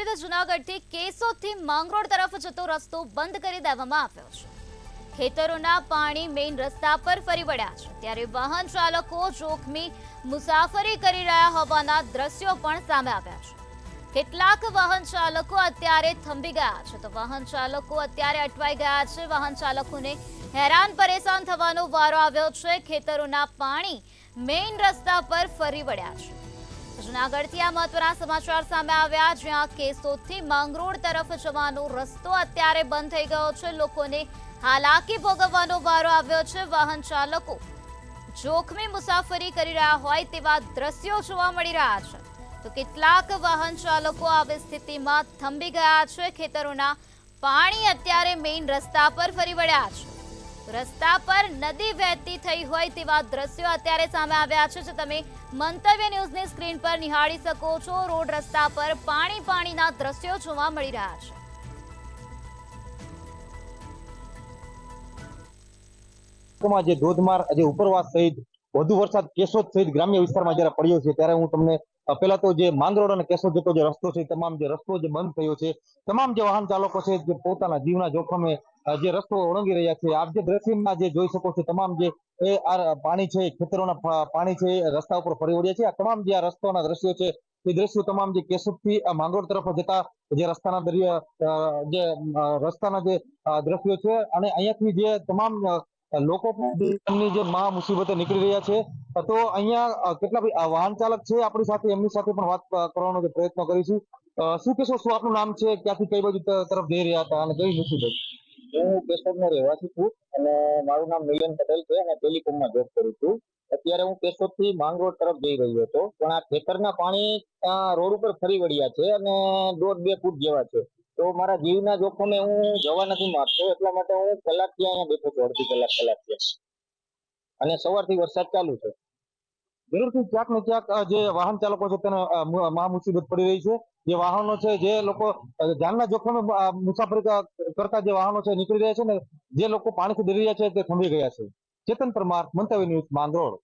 કરીએ તો જૂનાગઢથી કેશોદથી માંગરોળ તરફ જતો રસ્તો બંધ કરી દેવામાં આવ્યો છે। ખેતરોના પાણી મેઇન રસ્તા પર ફરી વળ્યા છે, ત્યારે વાહન ચાલકો જોખમી મુસાફરી કરી રહ્યા હોવાના દ્રશ્યો પણ સામે આવ્યા છે। કેટલાક વાહન ચાલકો અત્યારે થંભી ગયા છે, તો વાહન ચાલકો અત્યારે અટવાઈ ગયા છે। વાહન ચાલકોને હેરાન પરેશાન થવાનો વારો આવ્યો છે। ખેતરોના પાણી મેઇન રસ્તા પર ફરી વળ્યા છે। જૂનાગઢથી આ મહત્વના સમાચાર સામે આવ્યા, જ્યાં કેશોદથી માંગરોળ તરફ જવાનો રસ્તો અત્યારે બંધ થઈ ગયો છે। લોકોને હાલાકી ભોગવવાનો વારો આવ્યો છે। વાહન ચાલકો જોખમી મુસાફરી કરી રહ્યા હોય તેવા દ્રશ્યો જોવા મળી રહ્યા છે। તો કેટલાક વાહન ચાલકો આવી સ્થિતિમાં થંભી ગયા છે। ખેતરોના પાણી અત્યારે મેઇન રસ્તા પર ફરી વળ્યા છે। રસ્તા પર નદી વહેતી થઈ હોય તેવા દ્રશ્યો અત્યારે સામે આવ્યા છે, જે તમે મંતવ્ય ન્યૂઝની સ્ક્રીન પર નિહાળી શકો છો। રોડ રસ્તા પર પાણીના દ્રશ્યો જોવા મળી રહ્યા છે। જે ધોધમાર જે ઉપરવાસ સહિત વધુ વરસાદ કેશોદ સહિત ગ્રામ્ય વિસ્તારમાં જ્યારે પડ્યો છે, ત્યારે હું તમને પહેલા તો જે માંગરોળ અને કેશોદ જતો જે રસ્તો છે, તમામ જે રસ્તો જે બંધ થયો છે, તમામ જે વાહન ચાલકો છે જે પોતાના જીવના જોખમે જે રસ્તો ઓળંગી રહ્યા છે। આપ જે દ્રશ્યમાં જે જોઈ શકો છો, તમામ જે પાણી છે, ખેતરોના પાણી છે, રસ્તા ઉપર ફરી વળ્યા છે। આ તમામ જે આ રસ્તાના દ્રશ્યો છે, એ દ્રશ્યો તમામ જે કેશોદથી માંગરોળ તરફ જતા જે રસ્તાના જે દ્રશ્યો છે, અને અહીંયાથી જે તમામ લોકો એમની જે મહા મુસીબતે નીકળી રહ્યા છે। તો અહીંયા કેટલા વાહન ચાલક છે આપણી સાથે, એમની સાથે પણ વાત કરવાનો પ્રયત્ન કરીશું। શું કહેશો, શું આપનું નામ છે, ક્યાંથી કઈ બાજુ તરફ જઈ રહ્યા હતા અને કઈ મુસીબત? હું કેશોદનો રહેવાસી છું અને મારું નામ મિલન પટેલ છે અને ટેલિકોમમાં જોબ કરું છું। અત્યારે હું કેશોદથી માંગરોળ તરફ જઈ રહ્યો હતો, પણ આ ખેતરના પાણી રોડ ઉપર ફરી વળ્યા છે અને 1.5-2 ફૂટ જેવા છે। તો મારા જીવના જોખમે હું જવા નથી માંગતો, એટલા માટે હું કલાકથી અહીંયા બેઠો છું, અડધી કલાકથી, અને સવારથી વરસાદ ચાલુ છે। જરૂરથી ક્યાંક ને ક્યાંક જે વાહન ચાલકો છે તેને મહા મુસીબત પડી રહી છે। જે વાહનો છે, જે લોકો જાનના જોખમે મુસાફરી કરતા જે વાહનો છે નીકળી રહ્યા છે ને, જે લોકો પાણીથી ડરી રહ્યા છે તે થંભી ગયા છે। ચેતન પરમાર, મંતવ્ય ન્યૂઝ, માંગરોળ।